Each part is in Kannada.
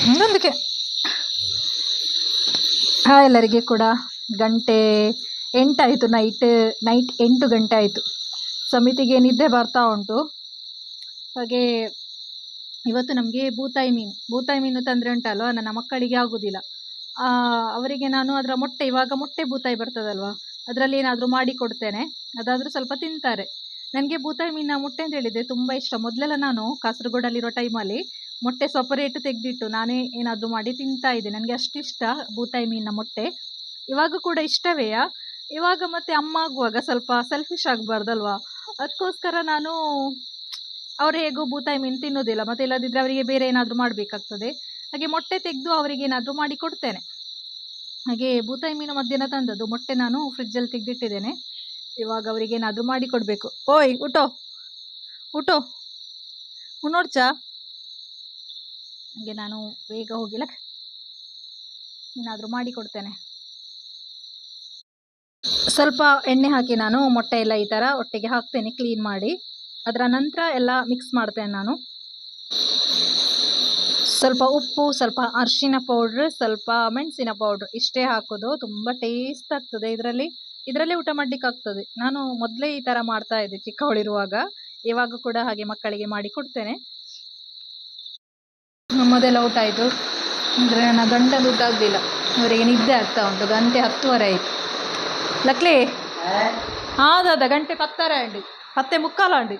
ಇನ್ನೊಂದಕ್ಕೆ ಎಲ್ಲರಿಗೆ ಕೂಡ ಗಂಟೆ 8 ಆಯಿತು. ನೈಟ್ 8 ಗಂಟೆ ಆಯಿತು. ಸಮಿತಿಗೆ ನಿದ್ದೆ ಬರ್ತಾ ಉಂಟು. ಹಾಗೆ ಇವತ್ತು ನಮಗೆ ಬೂತಾಯಿ ಮೀನು ತಂದರೆ ಉಂಟಲ್ವ, ನನ್ನ ಮಕ್ಕಳಿಗೆ ಆಗೋದಿಲ್ಲ. ಅವರಿಗೆ ನಾನು ಅದರ ಮೊಟ್ಟೆ, ಇವಾಗ ಮೊಟ್ಟೆ ಬೂತಾಯಿ ಬರ್ತದಲ್ವ, ಅದರಲ್ಲಿ ಏನಾದರೂ ಮಾಡಿ ಕೊಡ್ತೇನೆ. ಅದಾದರೂ ಸ್ವಲ್ಪ ತಿಂತಾರೆ. ನನಗೆ ಬೂತಾಯಿ ಮೀನಿನ ಮೊಟ್ಟೆ ಅಂತ ಹೇಳಿದರೆ ತುಂಬ ಇಷ್ಟ. ಮೊದಲೆಲ್ಲ ನಾನು ಕಾಸರಗೋಡಲ್ಲಿರೋ ಟೈಮಲ್ಲಿ ಮೊಟ್ಟೆ ಸಪರೇಟ್ ತೆಗೆದಿಟ್ಟು ನಾನೇ ಏನಾದರೂ ಮಾಡಿ ತಿಂತಾ ಇದ್ದೆ. ನನಗೆ ಅಷ್ಟು ಇಷ್ಟ ಬೂತಾಯಿ ಮೀನಿನ ಮೊಟ್ಟೆ. ಇವಾಗ ಕೂಡ ಇಷ್ಟವೇ. ಇವಾಗ ಮತ್ತೆ ಅಮ್ಮ ಆಗುವಾಗ ಸ್ವಲ್ಪ ಸೆಲ್ಫಿಶ್ ಆಗಬಾರ್ದಲ್ವಾ, ಅದಕ್ಕೋಸ್ಕರ ನಾನು ಅವ್ರು ಹೇಗೂ ಬೂತಾಯಿ ಮೀನು ತಿನ್ನೋದಿಲ್ಲ, ಮತ್ತು ಇಲ್ಲದಿದ್ದರೆ ಅವರಿಗೆ ಬೇರೆ ಏನಾದರೂ ಮಾಡಬೇಕಾಗ್ತದೆ. ಹಾಗೆ ಮೊಟ್ಟೆ ತೆಗೆದು ಅವರಿಗೆ ಏನಾದರೂ ಮಾಡಿ ಕೊಡ್ತೇನೆ. ಹಾಗೆ ಬೂತಾಯಿ ಮೀನು ಮಧ್ಯಾಹ್ನ ತಂದದ್ದು ಮೊಟ್ಟೆ ನಾನು ಫ್ರಿಜ್ಜಲ್ಲಿ ತೆಗೆದಿಟ್ಟಿದ್ದೇನೆ. ಇವಾಗ ಅವರಿಗೆ ಏನಾದರೂ ಮಾಡಿ ಕೊಡಬೇಕು. ಓಯ್ ಊಟೋ ಉಣ್ಣೋಡ್ಚಾ. ಹಾಗೆ ನಾನು ಬೇಗ ಹೋಗಿಲ್ಲ, ಏನಾದರೂ ಮಾಡಿ ಕೊಡ್ತೇನೆ. ಸ್ವಲ್ಪ ಎಣ್ಣೆ ಹಾಕಿ ನಾನು ಮೊಟ್ಟೆ ಎಲ್ಲ ಈ ಥರ ಒಟ್ಟಿಗೆ ಹಾಕ್ತೇನೆ ಕ್ಲೀನ್ ಮಾಡಿ. ಅದರ ನಂತರ ಎಲ್ಲ ಮಿಕ್ಸ್ ಮಾಡ್ತೇನೆ ನಾನು. ಸ್ವಲ್ಪ ಉಪ್ಪು, ಸ್ವಲ್ಪ ಅರಿಶಿನ ಪೌಡ್ರ್, ಸ್ವಲ್ಪ ಮೆಣಸಿನ ಪೌಡ್ರ್ ಇಷ್ಟೇ ಹಾಕೋದು. ತುಂಬ ಟೇಸ್ಟ್ ಆಗ್ತದೆ ಇದರಲ್ಲಿ ಊಟ ಮಾಡಲಿಕ್ಕೆ ಆಗ್ತದೆ. ನಾನು ಮೊದಲೇ ಈ ಥರ ಮಾಡ್ತಾ ಇದ್ದೆ ಚಿಕ್ಕವಳಿರುವಾಗ. ಇವಾಗ ಕೂಡ ಹಾಗೆ ಮಕ್ಕಳಿಗೆ ಮಾಡಿ ಕೊಡ್ತೇನೆ. ನಮ್ಮದೆಲ್ಲ ಊಟ ಆಯಿತು. ಅಂದರೆ ನನ್ನ ಗಂಡನ ಊಟ ಆಗಲಿಲ್ಲ, ಅವರಿಗೆ ನಿದ್ದೆ ಆಗ್ತಾ ಉಂಟು. ಗಂಟೆ 10:30 ಆಯಿತು. ಲಕ್ಲಿ ದಾದಾ ಗಂಟೆ 10:30 ಅಂಡಿ, 10:45 ಅಂಡಿ.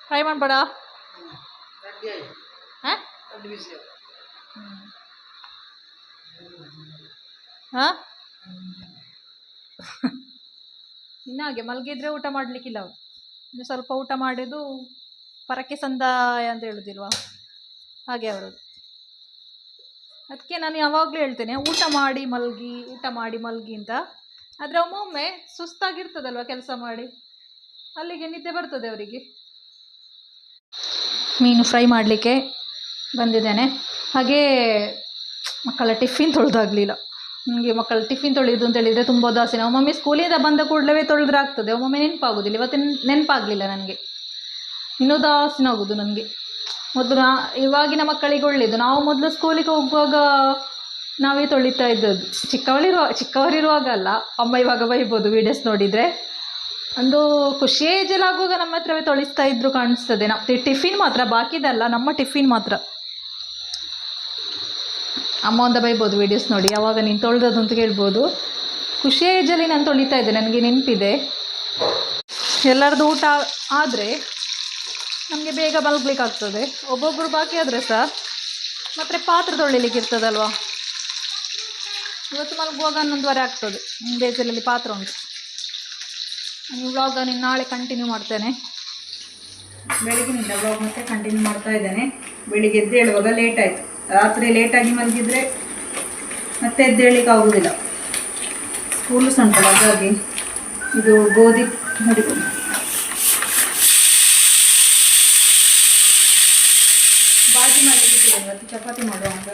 ಟ್ರೈ ಮಾಡಬೇಡ. ಇನ್ನಾಗೆ ಮಲಗಿದ್ರೆ ಊಟ ಮಾಡಲಿಕ್ಕಿಲ್ಲ ಅವರು. ಇನ್ನು ಸ್ವಲ್ಪ ಊಟ ಮಾಡಿದ್ದು ಪರಕ್ಕೆ ಸಂದಾಯ ಅಂತ ಹೇಳುದಿಲ್ವಾ, ಹಾಗೆ ಅವರದು. ಅದಕ್ಕೆ ನಾನು ಯಾವಾಗಲೂ ಹೇಳ್ತೇನೆ ಊಟ ಮಾಡಿ ಮಲಗಿ ಅಂತ. ಆದರೆ ಒಮ್ಮೊಮ್ಮೆ ಸುಸ್ತಾಗಿರ್ತದಲ್ವ ಕೆಲಸ ಮಾಡಿ, ಅಲ್ಲಿಗೆ ನಿದ್ದೆ ಬರ್ತದೆ ಅವರಿಗೆ. ಮೀನು ಫ್ರೈ ಮಾಡಲಿಕ್ಕೆ ಬಂದಿದ್ದೇನೆ. ಹಾಗೇ ಮಕ್ಕಳ ಟಿಫಿನ್ ತೊಳೆದಾಗಲಿಲ್ಲ. ನನಗೆ ಮಕ್ಕಳ ಟಿಫಿನ್ ತೊಳೆಯೋದು ಅಂತ ಹೇಳಿದರೆ ತುಂಬ ಉದಾಸೀನ. ಒಮ್ಮೊಮ್ಮೆ ಸ್ಕೂಲಿಂದ ಬಂದ ಕೂಡಲೇ ತೊಳೆದ್ರೆ ಆಗ್ತದೆ, ಒಮ್ಮೊಮ್ಮೆ ನೆನಪಾಗೋದಿಲ್ಲ. ಇವತ್ತು ನೆನಪಾಗಲಿಲ್ಲ ನನಗೆ, ಇನ್ನೂ ಉದಾಸೀನ ಆಗೋದು ನನಗೆ. ಮೊದಲು ಇವಾಗಿನ ಮಕ್ಕಳಿಗೆ ಒಳ್ಳೆಯದು. ನಾವು ಮೊದಲು ಸ್ಕೂಲಿಗೆ ಹೋಗುವಾಗ ನಾವೇ ತೊಳಿತಾ ಇದ್ದದ್ದು. ಚಿಕ್ಕವರಿರುವಾಗ ಅಲ್ಲ, ಅಮ್ಮ ಇವಾಗ ಬೈಬೋದು ವೀಡಿಯೋಸ್ ನೋಡಿದರೆ. ಒಂದು ಖುಷಿ ಏಜಲ್ಲಿ ಆಗುವಾಗ ನಮ್ಮ ಹತ್ರವೇ ತೊಳಿಸ್ತಾ ಇದ್ರು ಕಾಣಿಸ್ತದೆ. ನಾವು ಟಿಫಿನ್ ಮಾತ್ರ, ಬಾಕಿದಲ್ಲ, ನಮ್ಮ ಟಿಫಿನ್ ಮಾತ್ರ. ಅಮ್ಮ ಒಂದು ಬೈಬೋದು ವೀಡಿಯೋಸ್ ನೋಡಿ, ಯಾವಾಗ ನೀನು ತೊಳೆದದ್ದು ಅಂತ ಕೇಳ್ಬೋದು. ಖುಷಿ ಏಜಲ್ಲಿ ನಾನು ತೊಳಿತಾ ಇದ್ದೆ, ನನಗೆ ನೆನಪಿದೆ. ಎಲ್ಲರದ್ದು ಊಟ ಆದರೆ ನಮಗೆ ಬೇಗ ಮಲಗಲಿಕ್ಕಾಗ್ತದೆ. ಒಬ್ಬೊಬ್ಬರು ಬಾಕಿ ಆದರೆ ಸಹ ಮತ್ತು ಪಾತ್ರೆ ತೊಳಿಲಿಕ್ಕೆ ಇರ್ತದಲ್ವ, ಇವತ್ತು ಮಲಗುವಾಗ 11:30 ಆಗ್ತದೆ. ಬೇಜಲ್ಲಿ ಪಾತ್ರೆ ಉಂಟು. ನಾನು ವ್ಲಾಗ್ ನಾಳೆ ಕಂಟಿನ್ಯೂ ಮಾಡ್ತೇನೆ. ಬೆಳಗಿನಿಂದ ವ್ಲಾಗ್ ಮತ್ತೆ ಕಂಟಿನ್ಯೂ ಮಾಡ್ತಾ ಇದ್ದೇನೆ. ಬೆಳಿಗ್ಗೆ ಎದ್ದೇಳುವಾಗ ಲೇಟ್ ಆಯಿತು. ರಾತ್ರಿ ಲೇಟಾಗಿ ಮಲಗಿದರೆ ಮತ್ತೆ ಎದ್ದೇಳಲಿಕ್ಕೆ ಆಗೋದಿಲ್ಲ, ಸ್ಕೂಲು ಸಹ ಉಂಟಲ್ಲ. ಹಾಗಾಗಿ ಇದು ಗೋಧಿ ಹೊಡಿಕೊಂಡು ಬಾಜಿ ಮಾಡಲಿಕ್ಕೆ ಇಟ್ಟಿದ್ದೇನೆ. ಇವತ್ತು ಚಪಾತಿ ಮಾಡುವಾಗ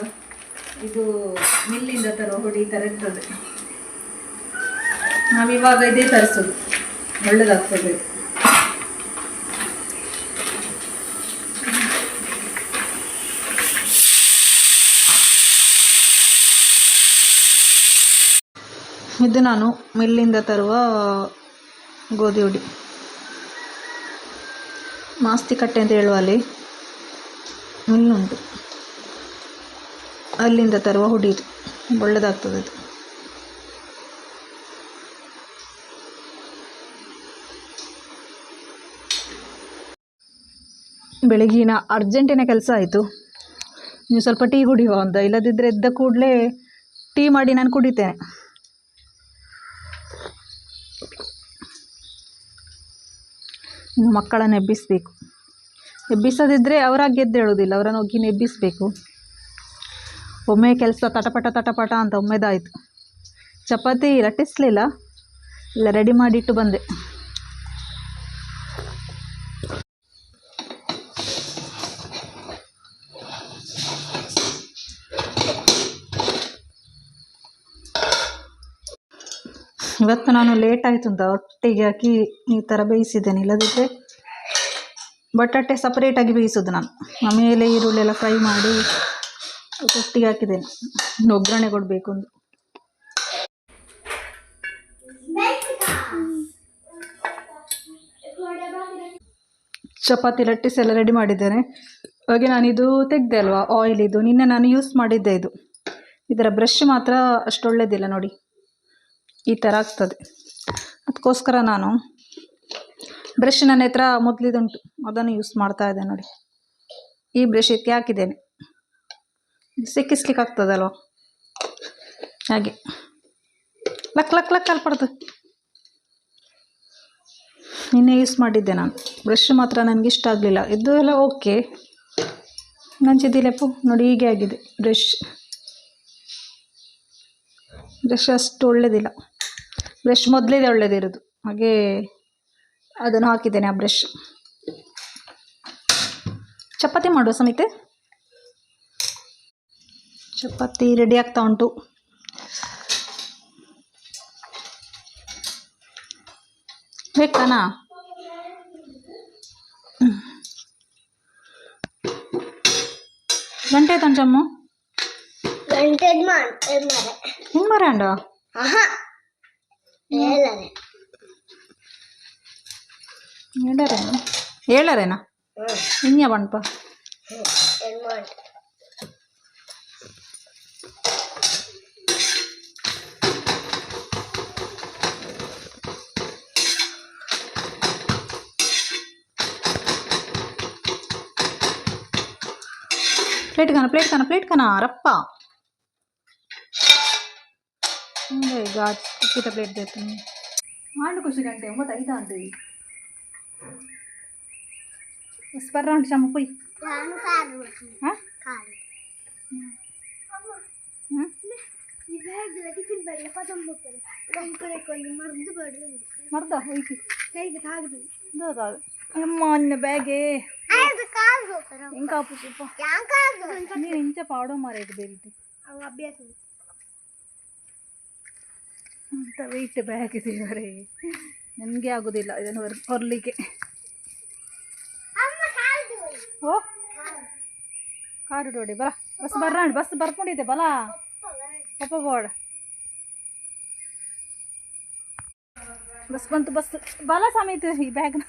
ಇದು ಮಿಲ್ಲಿಂದ ತರುವ ಹುಡಿ ಥರ ಇರ್ತದೆ. ನಾವಿವಾಗ ಇದೇ ತರಿಸೋದು, ಒಳ್ಳೆಯದಾಗ್ತದೆ. ಇದು ನಾನು ಮಿಲ್ಲಿಂದ ತರುವ ಗೋಧಿ ಹುಡಿ, ಮಾಸ್ತಿಕಟ್ಟೆ ಅಂತ ಹೇಳುವ ಅಲ್ಲಿ ಮಿಲ್ಲುಂಟು, ಅಲ್ಲಿಂದ ತರುವ ಹುಡಿ. ಇದು ಒಳ್ಳೆಯದಾಗ್ತದೆ. ಇದು ಬೆಳಗಿನ ಅರ್ಜೆಂಟಿನ ಕೆಲಸ ಆಯಿತು. ನೀವು ಸ್ವಲ್ಪ ಟೀ ಕುಡಿಯುವ ಅಂತ, ಇಲ್ಲದಿದ್ದರೆ ಎದ್ದ ಕೂಡಲೇ ಟೀ ಮಾಡಿ ನಾನು ಕುಡಿತೇನೆ. ಇನ್ನು ಮಕ್ಕಳನ್ನು ಎಬ್ಬಿಸಬೇಕು. ಎಬ್ಬಿಸದಿದ್ದರೆ ಅವರಾಗಿ ಎದ್ದೇಳೋದಿಲ್ಲ, ಅವರನ್ನು ಹೋಗಿ ಎಬ್ಬಿಸಬೇಕು. ಒಮ್ಮೆ ಕೆಲಸ ತಟಪಟ ಅಂತ ಒಮ್ಮೆದಾಯಿತು. ಚಪಾತಿ ಲಟ್ಟಿಸಲಿಲ್ಲ, ಎಲ್ಲ ರೆಡಿ ಮಾಡಿಟ್ಟು ಬಂದೆ. ಇವತ್ತು ನಾನು ಲೇಟ್ ಆಯಿತು ಅಂತ ಒಟ್ಟಿಗೆ ಹಾಕಿ ಈ ಥರ ಬೇಯಿಸಿದ್ದೇನೆ. ಇಲ್ಲದಿದ್ದರೆ ಬಟಾಟೆ ಸಪ್ರೇಟಾಗಿ ಬೇಯಿಸೋದು ನಾನು. ಆಮೇಲೆ ಈರುಳ್ಳಿ ಎಲ್ಲ ಫ್ರೈ ಮಾಡಿ ಒಟ್ಟಿಗೆ ಹಾಕಿದ್ದೇನೆ. ಇನ್ನು ಒಗ್ಗರಣೆ ಕೊಡಬೇಕು ಒಂದು. ಚಪಾತಿ ಲಟ್ಟಿಸಿ ಎಲ್ಲ ರೆಡಿ ಮಾಡಿದ್ದೇನೆ. ಹಾಗೆ ನಾನಿದು ತೆಗೆದೆ ಅಲ್ವಾ ಆಯಿಲ್, ಇದು ನಿನ್ನೆ ನಾನು ಯೂಸ್ ಮಾಡಿದ್ದೆ. ಇದರ ಬ್ರಷ್ ಮಾತ್ರ ಅಷ್ಟು ಒಳ್ಳೆಯದಿಲ್ಲ ನೋಡಿ, ಈ ಥರ ಆಗ್ತದೆ. ಅದಕ್ಕೋಸ್ಕರ ನಾನು ಬ್ರಷ್ ನನ್ನ ಹತ್ರ ಮೊದಲಿದುಂಟು, ಅದನ್ನು ಯೂಸ್ ಮಾಡ್ತಾ ಇದ್ದೆ ನೋಡಿ. ಈ ಬ್ರಷ್ ಇದಕ್ಕೆ ಹಾಕಿದ್ದೇನೆ, ಸಿಕ್ಕಿಸ್ಲಿಕ್ಕೆ ಆಗ್ತದಲ್ವ, ಹಾಗೆ ಲಕ್ ಲಕ್ ಲಕ್ ಅಲ್ಪಡ್ದು. ನಿನ್ನೆ ಯೂಸ್ ಮಾಡಿದ್ದೆ ನಾನು. ಬ್ರಷ್ ಮಾತ್ರ ನನಗೆ ಇಷ್ಟ ಆಗಲಿಲ್ಲ. ಇದು ಎಲ್ಲ ಓಕೆ, ನಂಚಿದ್ದಿಲ್ಲಪ್ಪು ನೋಡಿ, ಹೀಗೆ ಆಗಿದೆ ಬ್ರಷ್ ಅಷ್ಟು ಒಳ್ಳೆಯದಿಲ್ಲ. ಬ್ರಷ್ ಮೊದಲಿದೆ ಒಳ್ಳೆಯದಿರೋದು, ಹಾಗೆ ಅದನ್ನು ಹಾಕಿದ್ದೇನೆ ಆ ಬ್ರಷ್. ಚಪಾತಿ ಮಾಡುವ ಸಮಿತೆ. ಚಪಾತಿ ರೆಡಿ ಆಗ್ತಾ ಉಂಟು. ಬೇಕಾನಾ? ಗಂಟೆ ಆಯ್ತು ಅಂಚಮ್ಮ, ಹಿಂಗೆ ಮರಂಡ ಹೇಳರೇನಾ ಹಿಂಗೆ ಬಣ್ಪ. ಪ್ಲೇಟ್ ಕನ ರಪ್ಪ ಕುಕ್ಕಿತ ಪ್ಲೇಟ್ ದೇತೀನಿ ಆಂಡು ಖುಷಿ ಗಂಟೆ 9:05 ಅಂತೆ ಬರ್ರ ಅಂಟು ಚಮ್ಮ ಪೊಯ್ ಮರ್ದ ಹೋಯ್ತು ಅಮ್ಮ ಅನ್ನ ಬ್ಯಾಗೆ ఇంకా నేను ఇంచ పావడం మారేది బేరిటి అభ్యాసం ಅಂತ ವೆಯ್ಟ್ ಬ್ಯಾಗ್ ಇದೆ ನನಗೆ ಆಗೋದಿಲ್ಲ ಇದನ್ನು ಹೊರಲಿಕ್ಕೆ. ಓ ಕಾರು ನೋಡಿ ಬರ ಬಸ್ ಬರ್ರ ಬಸ್ ಬರ್ಕೊಂಡಿದ್ದೆ ಬಲ ಪಪ್ಪ ಬೋರ್ಡ್ ಬಸ್ ಬಂತು ಬಸ್ ಬಲ ಸಮೇತ ಈ ಬ್ಯಾಗ್ನ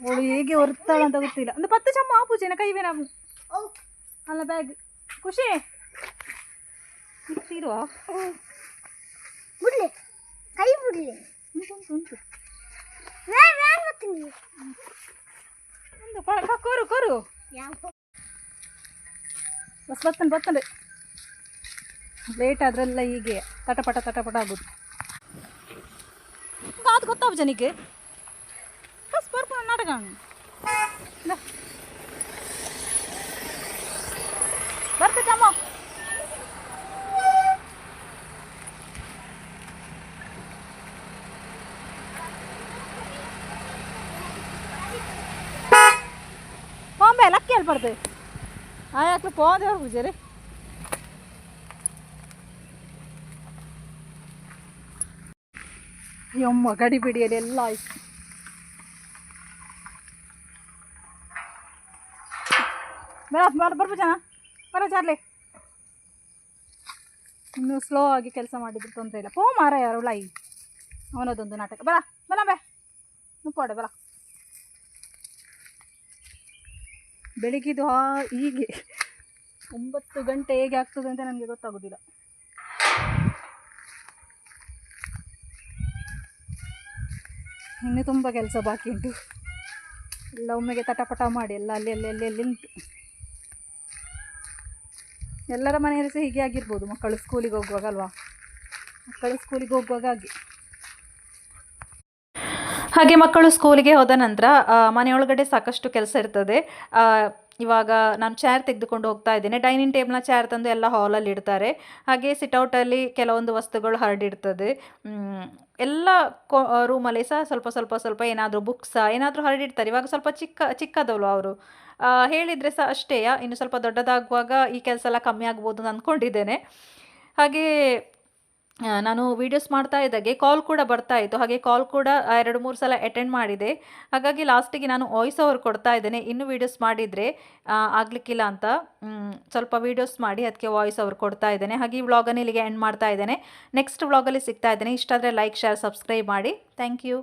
ಅವಳು ಹೇಗೆ ಹೊರ್ತಾಳ ಅಂತ ಗೊತ್ತಿಲ್ಲ. ಒಂದು 10 ಚಮ್ಮ ಆಪೂಜೆನ ಕೈವೇ ನಾವು ಅಲ್ಲ ಬ್ಯಾಗ್ ಖುಷಿ ಇಟ್ಟಿರುವ ಬಿಡ್ಲಿ ಕೈ ಬಿಡ್ಲಿ ಉಂಟು ಒಂದು ಕೋರು ಕೋರು ಬಸ್ ಬರ್ತಂಡೆ ಲೇಟ್ ಆದ್ರೆಲ್ಲ ಹೀಗೆ ತಟಪಟ ಆಗೋದು. ಅದು ಗೊತ್ತಾವ ಜನಿಗೆ ಬಸ್ ಬರ್ಕೊಂಡು ನಾಟಕ ಬರ್ತೆ ಚಮ್ಮ ಬಾಂಬೆ ಲಕ್ಕಿ ಅಲ್ಲಿ ಬರ್ತದೆ ಆಯಾಕ್ಲು ಪೋದೇವ್ರ ಪೂಜೆ ರೀ. ಅಮ್ಮ ಗಡಿಬಿಡಿಯಲ್ಲಿ ಎಲ್ಲ ಆಯ್ತು. ಬರ್ಬ ಜನ ಬರ ಚಾರ್ಲಿ ಇನ್ನು ಸ್ಲೋ ಆಗಿ ಕೆಲಸ ಮಾಡಿದ್ರು ತೊಂದರೆ ಇಲ್ಲ. ಪೋ ಮಾರ ಯಾರು ಲೈ ಅವನದೊಂದು ನಾಟಕ ಬರ ಬಲ ಬೇ ಮುಕ್ಕೋಡೆ ಬಲ. ಬೆಳಿಗ್ಗಿದು ಹೀಗೆ 9 ಗಂಟೆ ಹೇಗೆ ಆಗ್ತದೆ ಅಂತ ನನಗೆ ಗೊತ್ತಾಗೋದಿಲ್ಲ. ಇನ್ನೂ ತುಂಬ ಕೆಲಸ ಬಾಕಿ ಉಂಟು. ಎಲ್ಲ ಒಮ್ಮೆಗೆ ತಟಪಟ ಮಾಡಿ ಎಲ್ಲ ಅಲ್ಲಿ ಉಂಟು. ಎಲ್ಲರ ಮನೆಯಲ್ಲಿ ಸಹ ಹೀಗೆ ಆಗಿರ್ಬೋದು, ಮಕ್ಕಳು ಸ್ಕೂಲಿಗೆ ಹೋಗುವಾಗ ಅಲ್ವಾ, ಮಕ್ಕಳು ಸ್ಕೂಲಿಗೆ ಹೋಗುವಾಗ ಹಾಗೆ ಮಕ್ಕಳು ಸ್ಕೂಲಿಗೆ ಹೋದ ನಂತರ ಮನೆಯೊಳಗಡೆ ಸಾಕಷ್ಟು ಕೆಲಸ ಇರ್ತದೆ. ಇವಾಗ ನಾನು ಚೇರ್ ತೆಗೆದುಕೊಂಡು ಹೋಗ್ತಾ ಇದ್ದೇನೆ. ಡೈನಿಂಗ್ ಟೇಬಲ್ನ ಚೇರ್ ತಂದು ಎಲ್ಲ ಹಾಲಲ್ಲಿ ಇಡ್ತಾರೆ. ಹಾಗೆ ಸಿಟೌಟಲ್ಲಿ ಕೆಲವೊಂದು ವಸ್ತುಗಳು ಹರಡಿರ್ತದೆ. ಎಲ್ಲ ರೂಮಲ್ಲಿ ಸಹ ಸ್ವಲ್ಪ ಏನಾದರೂ ಬುಕ್ಸ ಏನಾದರೂ ಹರಡಿರ್ತಾರೆ. ಇವಾಗ ಸ್ವಲ್ಪ ಚಿಕ್ಕದಲ್ವ ಅವರು, ಹೇಳಿದರೆ ಸಹ ಅಷ್ಟೇ. ಇನ್ನು ಸ್ವಲ್ಪ ದೊಡ್ಡದಾಗುವಾಗ ಈ ಕೆಲಸ ಎಲ್ಲ ಕಮ್ಮಿ ಆಗ್ಬೋದು ಅಂತ ಅಂದ್ಕೊಂಡಿದ್ದೇನೆ. ಹಾಗೆ ನಾನು ವೀಡಿಯೋಸ್ ಮಾಡ್ತಾ ಇದ್ದಾಗೆ ಕಾಲ್ ಕೂಡ ಬರ್ತಾ ಇತ್ತು. ಹಾಗೆ ಕಾಲ್ ಕೂಡ 2-3 ಸಲ ಅಟೆಂಡ್ ಮಾಡಿದೆ. ಹಾಗಾಗಿ ಲಾಸ್ಟಿಗೆ ನಾನು ವಾಯ್ಸ್ ಓವರ್ ಕೊಡ್ತಾ ಇದ್ದೇನೆ. ಇನ್ನೂ ವೀಡಿಯೋಸ್ ಮಾಡಿದರೆ ಆಗಲಿಕ್ಕಿಲ್ಲ ಅಂತ ಸ್ವಲ್ಪ ವೀಡಿಯೋಸ್ ಮಾಡಿ ಅದಕ್ಕೆ ವಾಯ್ಸ್ ಓವರ್ ಕೊಡ್ತಾ ಇದ್ದೇನೆ. ಹಾಗೆ ಈ ವ್ಲಾಗನ್ನು ಇಲ್ಲಿಗೆ ಎಂಡ್ ಮಾಡ್ತಾ ಇದ್ದೇನೆ. ನೆಕ್ಸ್ಟ್ ವ್ಲಾಗಲ್ಲಿ ಸಿಗ್ತಾ ಇದ್ದೇನೆ. ಇಷ್ಟ ಆದರೆ ಲೈಕ್, ಶೇರ್, ಸಬ್ಸ್ಕ್ರೈಬ್ ಮಾಡಿ. Thank you.